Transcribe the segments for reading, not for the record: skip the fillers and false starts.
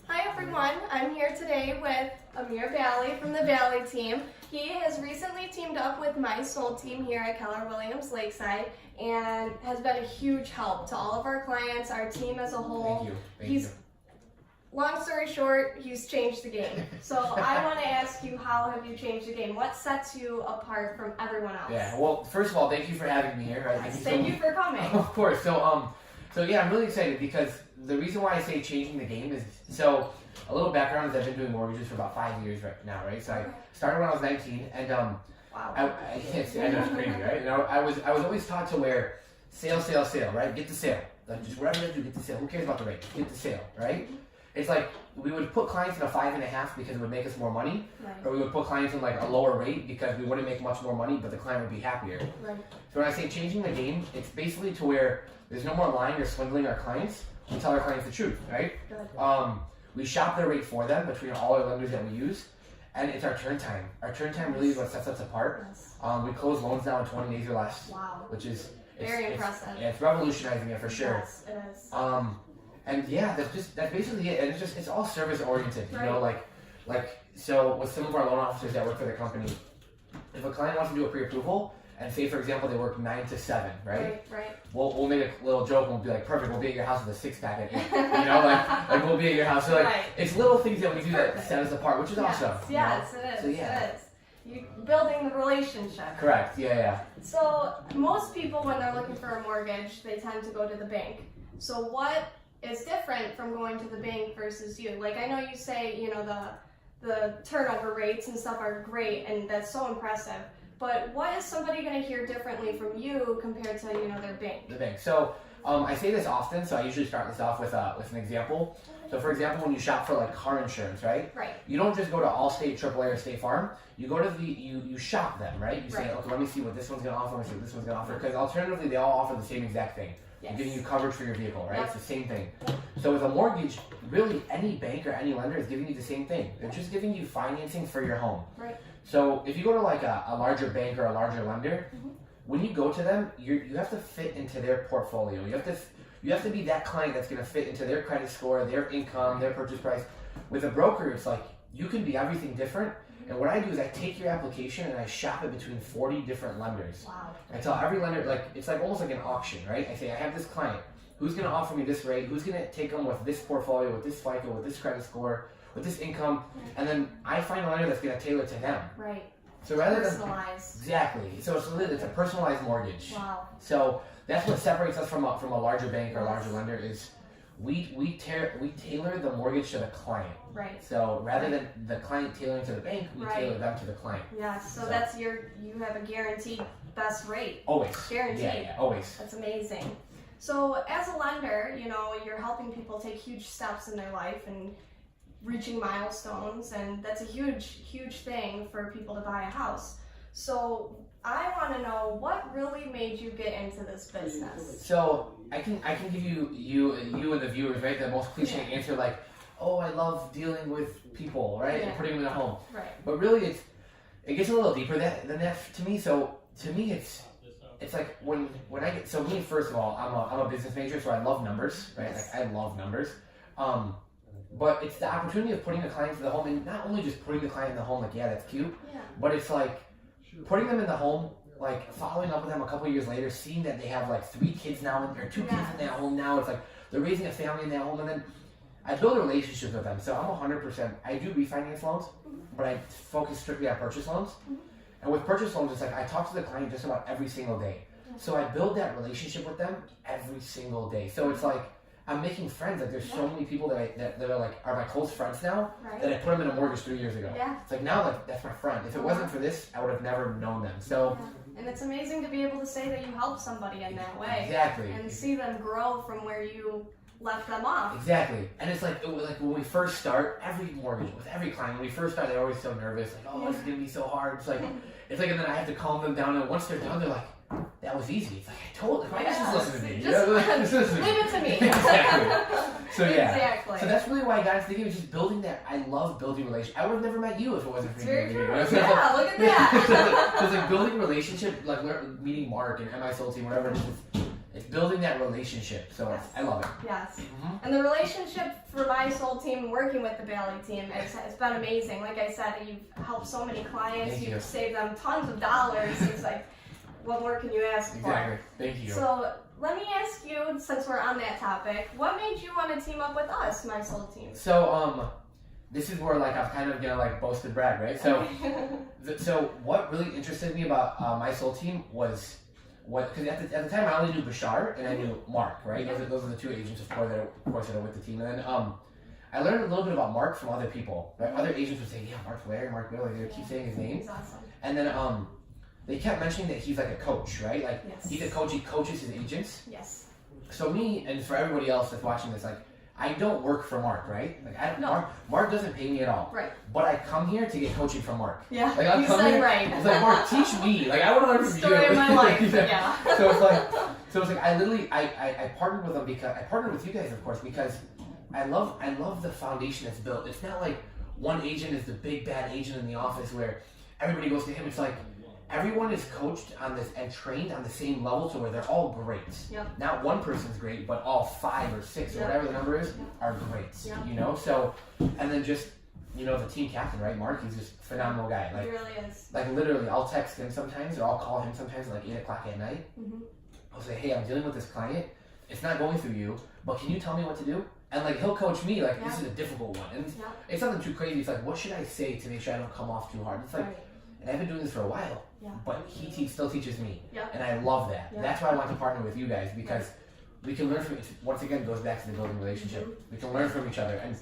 Hi everyone, I'm here today with Bally from the Bally Team. He has recently teamed up with my soul team here at Keller Williams Lakeside and has been a huge help to all of our clients, our team as a whole. Thank you. Long story short, he's changed the game. So I want to ask you, how have you changed the game? What sets you apart from everyone else? Yeah, well, first of all, thank you for having me here. Right? Thank you for coming. Of course. So yeah, I'm really excited because the reason why I say changing the game is, so a little background is I've been doing mortgages for about 5 years right now, right? So I started when I was 19, and wow. I know it's crazy, right? You know, I was always taught to where sale, right? Get the sale. Like just whatever you do, get the sale. Who cares about the rate? Get the sale, right? It's like we would put clients in a 5.5 because it would make us more money, right. Or we would put clients in like a lower rate because we wouldn't make much more money, but the client would be happier. Right. So when I say changing the game, it's basically to where there's no more lying or swindling our clients. We tell our clients the truth, right? Good. We shop their rate for them between all our lenders that we use, and it's our turn time. Our turn time really is what sets us apart. Yes. We close loans now in 20 days or less, Wow. which is very impressive. It's revolutionizing it for sure. Yes, it is. And yeah, that's basically it. And it's all service oriented, you know, like so with some of our loan officers that work for the company, if a client wants to do a pre-approval, and say for example they work 9 to 7, right? Right. We'll make a little joke and we'll be like, perfect, we'll be at your house with a 6-pack at 8. You know, like we'll be at your house. So like it's little things that we do that set us apart, which is awesome. Yes, you know? it is. So, yeah. It is. You building the relationship. Correct. Yeah. So most people, when they're looking for a mortgage, they tend to go to the bank. So what is different from going to the bank versus you? Like I know you say, you know, the turnover rates and stuff are great, and that's so impressive. But what is somebody going to hear differently from you compared to, you know, their bank? The bank. So I say this often, so I usually start this off with an example. So for example, when you shop for like car insurance, right? Right. You don't just go to Allstate, AAA, or State Farm. You go to you shop them, right? You say, okay, let me see what this one's going to offer, let me see what this one's going to offer. Because alternatively, they all offer the same exact thing. Yes. They're giving you coverage for your vehicle, right? Yep. It's the same thing. So with a mortgage, really any bank or any lender is giving you the same thing. They're just giving you financing for your home. Right. So if you go to like a larger bank or a larger lender, when you go to them, you have to fit into their portfolio. You have to be that client that's going to fit into their credit score, their income, their purchase price. With a broker, it's like you can be everything different. And what I do is I take your application and I shop it between 40 different lenders. Wow. I tell every lender, like it's like almost like an auction, right? I say I have this client. Who's going to offer me this rate? Who's going to take them with this portfolio, with this FICO, with this credit score, with this income? And then I find a lender that's going to tailor to them. Right. So rather personalized. than exactly, so it's a personalized mortgage. Wow. So that's what separates us from a larger bank or a larger lender is we tailor the mortgage to the client. Right. So rather than the client tailoring to the bank, we tailor them to the client. Yes. So that's you have a guaranteed best rate. Always. Guaranteed. Yeah, always. That's amazing. So as a lender, you know, you're helping people take huge steps in their life and reaching milestones, and that's a huge thing for people to buy a house. So I want to know what really made you get into this business. So I can give you and the viewers, right, the most cliche answer, like, oh, I love dealing with people, right, and putting them in a home. Right. But really, it gets a little deeper than that to me. So to me, it's like when I get, so me, first of all, I'm a business major, so I love numbers, right? Like I love numbers. But it's the opportunity of putting a client in the home, and not only just putting the client in the home, like, yeah, that's cute, but it's like putting them in the home, like following up with them a couple of years later, seeing that they have like 3 kids now, or 2 kids in that home now. It's like they're raising a family in that home, and then I build a relationship with them. So I'm 100%. I do refinance loans, but I focus strictly on purchase loans. And with purchase loans, it's like I talk to the client just about every single day. So I build that relationship with them every single day. So it's like I'm making friends. Like there's so many people that are my close friends now that I put them in a mortgage 3 years ago. Yeah. It's like now like that's my friend. If it wasn't for this, I would have never known them. So. And it's amazing to be able to say that you helped somebody in that way. Exactly. And see them grow from where you left them off. Exactly. And it's like when we first start, every mortgage, with every client, when we first start, they're always so nervous. Like, oh, this is going to be so hard. It's like, and then I have to calm them down. And once they're done, they're like, that was easy. It's like, I told them. Just listen to me. Leave it to me. Exactly. So yeah. Exactly. So that's really why I got into the game, is just building that. I love building relationships. I would have never met you if it wasn't for you. Very true. Yeah, look at that. So it's like building relationship, like meeting Mark and MI Soul Team, whatever. it's building that relationship. So Yes. I love it. Yes. Mm-hmm. And the relationship for my soul team working with the Bally Team, it's been amazing. Like I said, you've helped so many clients. Thank you. You've saved them tons of dollars. It's like, what more can you ask for? Exactly. Thank you. So let me ask you, since we're on that topic, what made you want to team up with us, my soul team? So this is where like I'm kind of gonna like boast and brag, right? So so what really interested me about my soul team was because at the time I only knew Bashar and I knew Mark, right? Those are the two agents, of course, that are with the team. And then I learned a little bit about Mark from other people. Right? Other agents would say, "Yeah, Mark Blair, Mark Bill," they would keep saying his name. He's awesome. And then they kept mentioning that he's like a coach, right? Like Yes. he's a coach. He coaches his agents. Yes. So me and for everybody else that's watching this, like I don't work for Mark, right? Like No. Mark doesn't pay me at all. Right. But I come here to get coaching from Mark. Yeah. Like I'll You come said here. right. It's like Mark, teach me. Like I want to learn from you. Story of my life. Yeah. So it's like I literally I partnered with them because I partnered with you guys, of course, because I love the foundation that's built. It's not like one agent is the big bad agent in the office where everybody goes to him. It's like everyone is coached on this and trained on the same level to where they're all great. Yep. Not one person's great, but all 5 or 6 or Yep. whatever the number is are great. Yep. You know, so and then just the team captain, right? Mark, he's just a phenomenal guy. He really is. Like literally, I'll text him sometimes, or I'll call him sometimes at like 8 o'clock at night. Mm-hmm. I'll say, "Hey, I'm dealing with this client. It's not going through you, but can you tell me what to do?" And like he'll coach me. Like this is a difficult one, and it's nothing too crazy. It's like, what should I say to make sure I don't come off too hard? It's like, and I've been doing this for a while, but he still teaches me, and I love that. That's why I want to partner with you guys because we can learn from it. Once again, it goes back to the building relationship. We can learn from each other, and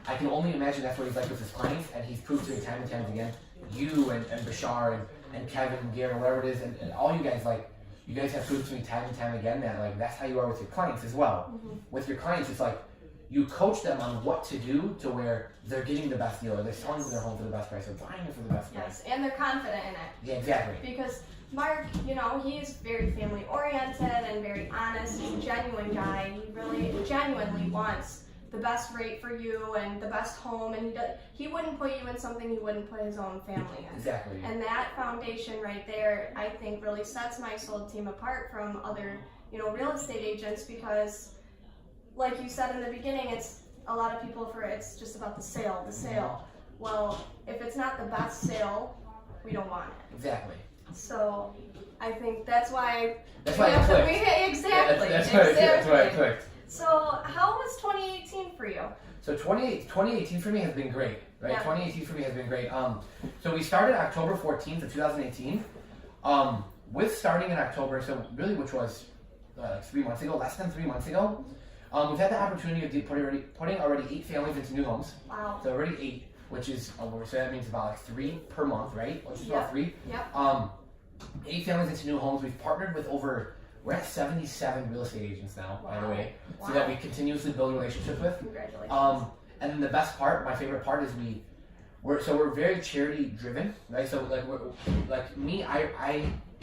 I can only imagine that's what he's like with his clients, and he's proved to me time and time again. You and Bashar and Kevin and Gary, whatever it is, and all you guys, like you guys have proved to me time and time again that like that's how you are with your clients as well. With your clients, it's like you coach them on what to do to where they're getting the best deal, or they're selling their home for the best price, or buying it for the best price. Yes, and they're confident in it. Yeah, exactly. Because Mark, he's very family oriented and very honest. He's a genuine guy. He really genuinely wants the best rate for you and the best home, and he wouldn't put you in something he wouldn't put his own family in. Exactly. And that foundation right there, I think, really sets my soul team apart from other, real estate agents because, like you said in the beginning, it's a lot of people it's just about the sale. Well, if it's not the best sale, we don't want it. Exactly. So I think that's why it clicked. Exactly. That's why it clicked. So how was 2018 for you? So 2018 for me has been great, right? Yeah. 2018 for me has been great. So we started October 14th of 2018. With starting in October, so really which was like 3 months ago, less than 3 months ago, we've had the opportunity of putting already 8 families into new homes. Wow. So already 8, which is so that means about like 3 per month, right? Which is about 3. Yep. 8 families into new homes. We've partnered with we're at 77 real estate agents now, by the way, so that we continuously build relationships with. Congratulations. And then the best part, my favorite part, is we're very charity driven, right? So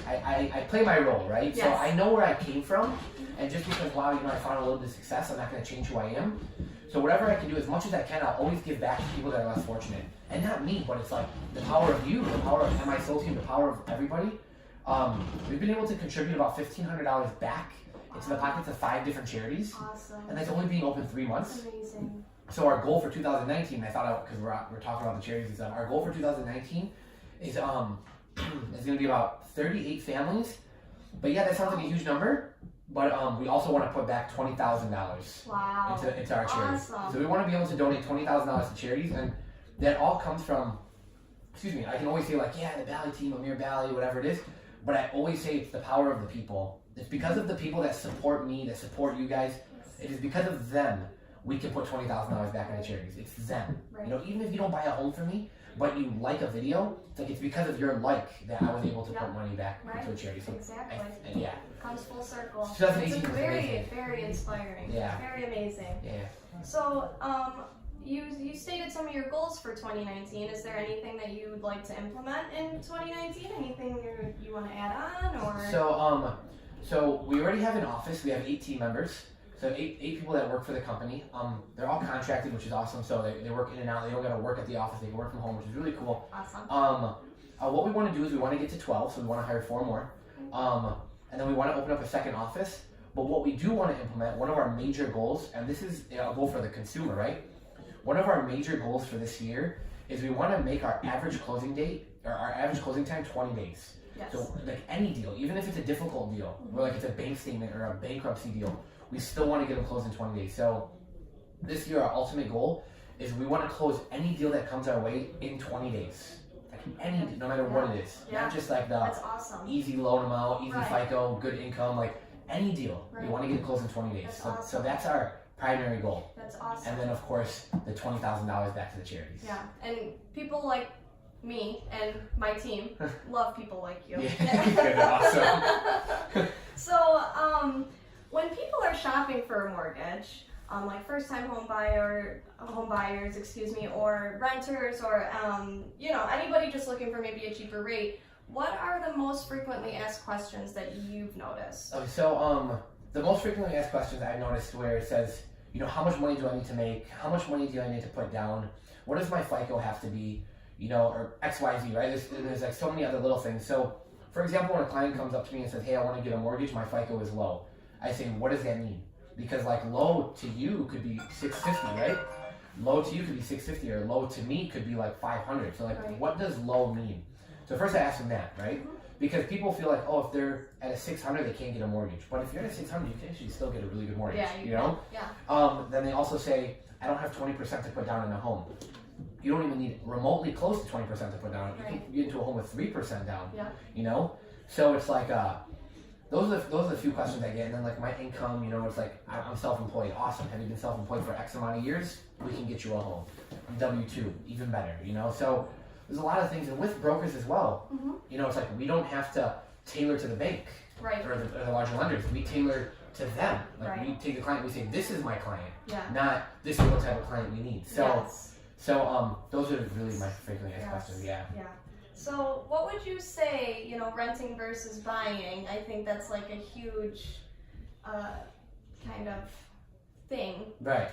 I play my role, right? Yes. So I know where I came from, and just because I found a little bit of success, I'm not going to change who I am. So whatever I can do, as much as I can, I'll always give back to people that are less fortunate, and not me, but it's like the power of you, the power of my soul team, the power of everybody. We've been able to contribute about $1,500 back into the pockets of 5 different charities. Awesome. And that's only being open 3 months. Amazing. So our goal for 2019, because we're talking about the charities and stuff, our goal for 2019 is going to be about 38 families. But yeah, that sounds like a huge number. But we also want to put back $20,000 into our charities. Awesome. So we want to be able to donate $20,000 to charities, and that all comes from. I can always say like, yeah, the Bally Team, Amir Bally, whatever it is. But I always say it's the power of the people. It's because of the people that support me, that support you guys. It is because of them we can put $20,000 back into charities. It's them. Right. Even if you don't buy a home from me, but you like a video, it's because of your like that I was able to put money back into a charity. So exactly. Yeah. Comes full circle. 2018 It's was very, amazing. very inspiring. Yeah. Very amazing. Yeah. So, you stated some of your goals for 2019. Is there anything that you would like to implement in 2019? Anything you want to add on, or? So we already have an office. We have 8 team members. So eight people that work for the company. They're all contracted, which is awesome. So they work in and out. They don't got to work at the office. They can work from home, which is really cool. Awesome. What we want to do is we want to get to 12. So we want to hire 4 more. And then we want to open up a second office. But what we do want to implement, one of our major goals, and this is a goal for the consumer, right? One of our major goals for this year is we want to make our average closing date, or our average closing time 20 days. Yes. So like any deal, even if it's a difficult deal, or like it's a bank statement or a bankruptcy deal, we still want to get them closed in 20 days. So this year, our ultimate goal is we want to close any deal that comes our way in 20 days. Like any, no matter what it is. Yeah. Not just like the That's awesome. easy loan amount, easy Right. FICO, good income, like any deal. We Right. want to get it closed in 20 days. That's So awesome. that's our primary goal. That's awesome. And then of course the $20,000 back to the charities. Yeah, and people like me and my team love people like you. Yeah. Good, awesome. So, when people are shopping for a mortgage, like first-time home buyers, or renters, or anybody just looking for maybe a cheaper rate, what are the most frequently asked questions that you've noticed? So the most frequently asked questions I've noticed where it says, how much money do I need to make? How much money do I need to put down? What does my FICO have to be? Or XYZ, right? There's like so many other little things. So, for example, when a client comes up to me and says, hey, I want to get a mortgage, my FICO is low. I say, what does that mean? Because like low to you could be 650, right? Low to you could be 650, or low to me could be like 500. So like, Right. what does low mean? So first I ask them that, right? Mm-hmm. Because people feel like, oh, if they're at a 600, they can't get a mortgage. But if you're at a 600, you can actually still get a really good mortgage, Yeah, you know? Yeah. Then they also say, I don't have 20% to put down in a home. You don't even need remotely close to 20% to put down. You Right. can get into a home with 3% down, Yeah. So it's like, those are the few questions I get. And then like my income, it's like, I'm self-employed. Awesome. Have you been self-employed for X amount of years? We can get you a home. W-2, even better, So there's a lot of things. And with brokers as well, it's like we don't have to tailor to the bank. Right. Or the larger lenders. We tailor to them. Like Right. we take the client, we say, this is my client. Yeah. Not this is what type of client we need. Yes. So those are really my frequently asked questions. Yeah. Yeah. So what would you say, renting versus buying? I think that's like a huge kind of thing. Right.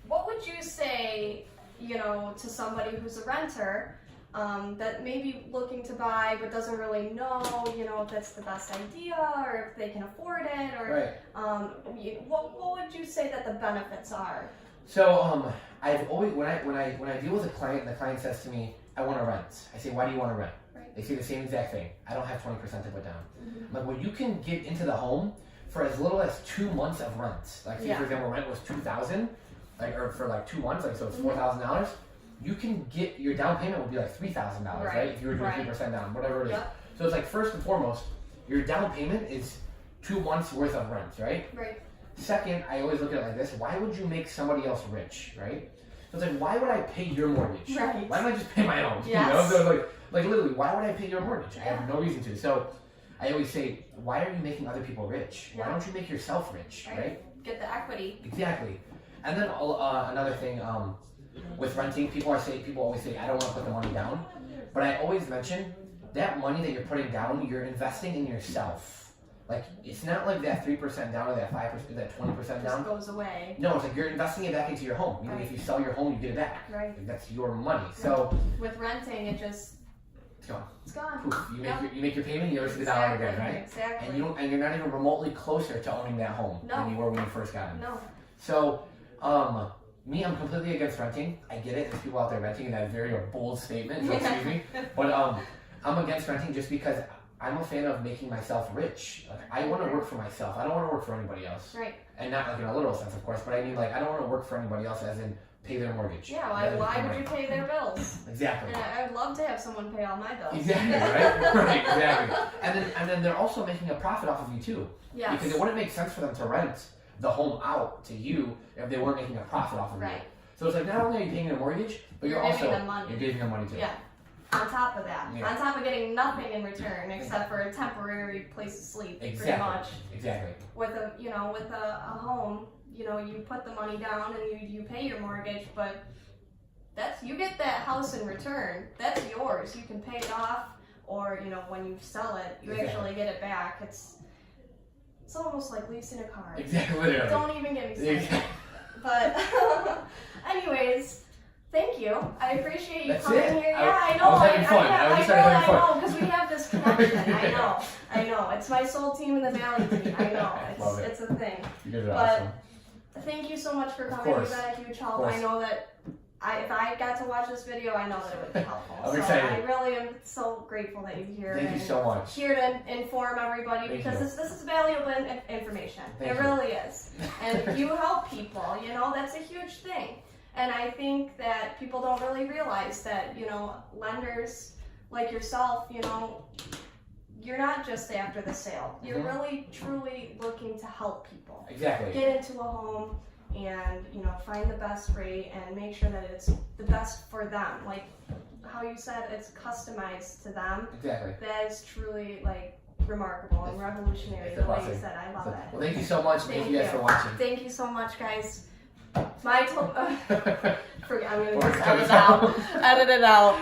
What would you say, to somebody who's a renter that may be looking to buy but doesn't really know, if that's the best idea or if they can afford it, or Right. what would you say that the benefits are? So I've always when I deal with a client and the client says to me, I want to rent. I say, why do you want to rent? Right. They say the same exact thing. I don't have 20% to put down. Mm-hmm. Like, well, you can get into the home for as little as 2 months of rent. Like, say, for example, rent was $2,000, or for like 2 months, like so it's $4,000. You can get your down payment will be like $3,000, right? If you were doing 3% down, whatever it is. Yep. So it's like first and foremost, your down payment is 2 months worth of rent, right? Right. Second, I always look at it like this: why would you make somebody else rich, right? So it's like, why would I pay your mortgage? Right. Why don't I just pay my own? Yes. So like literally, why would I pay your mortgage? I have no reason to. So I always say, why are you making other people rich? Why don't you make yourself rich, right? Get the equity. Exactly. And then another thing, with renting, people always say, I don't want to put the money down, but I always mention that money that you're putting down, you're investing in yourself. Like, it's not like that 3% down or that 5%, that 20% down. Just goes away. No, it's like you're investing it back into your home. Meaning if you sell your home, you get it back. Right. Like, that's your money. So with renting, it's gone. It's gone. Poof. You make your payment, you never see the dollar again, right? Exactly. And you're not even remotely closer to owning that home than you were when you first got it. No. So, me, I'm completely against renting. I get it. There's people out there renting, and that's very a bold statement. So excuse me. But I'm against renting just because I'm a fan of making myself rich. Like, I want to work for myself. I don't want to work for anybody else. Right. And not like in a literal sense, of course, but I mean, like, I don't want to work for anybody else as in pay their mortgage. Yeah, why would you pay their bills? Exactly. And I would love to have someone pay all my bills. Exactly, right? Right, exactly. And then they're also making a profit off of you too. Yes. Because it wouldn't make sense for them to rent the home out to you if they weren't making a profit off of you. Right. So it's like, not only are you paying their mortgage, but you're giving also them money. you're giving them money too. Yeah. On top of that, Yeah. on top of getting nothing in return except for a temporary place to sleep, Exactly. pretty much. Exactly. With a home, you put the money down and you pay your mortgage, but you get that house in return. That's yours. You can pay it off, or when you sell it, you actually get it back. It's almost like leasing a car. Exactly. Literally. Don't even get me started. Exactly. But anyways. Thank you. I appreciate you That's coming it? here. Yeah, I know. I was having fun. I was just having fun. I know, because we have this connection. I I know. It's my soul team in the Bally Team. I know. Love it. It's a thing. You guys are But awesome. thank you so much for Of coming. course. You've been a huge help. Of course. I know that if I got to watch this video, I know that it would be helpful. I'm so excited. I really am so grateful that you're here. Thank you so much. Here to inform everybody Thank because you. this is valuable information. Thank It you. really is. And you help people, that's a huge thing. And I think that people don't really realize that, lenders like yourself, you're not just after the sale. You're really, truly looking to help people. Exactly. Get into a home and, find the best rate and make sure that it's the best for them. Like how you said, it's customized to them. Exactly. That is truly, remarkable and revolutionary It's a the way you blessing. said. I love it. Well, thank you so much. Thank you guys for watching. Thank you so much, guys. Forget, I'm gonna Or just cut edit it it out. out. Edit it out.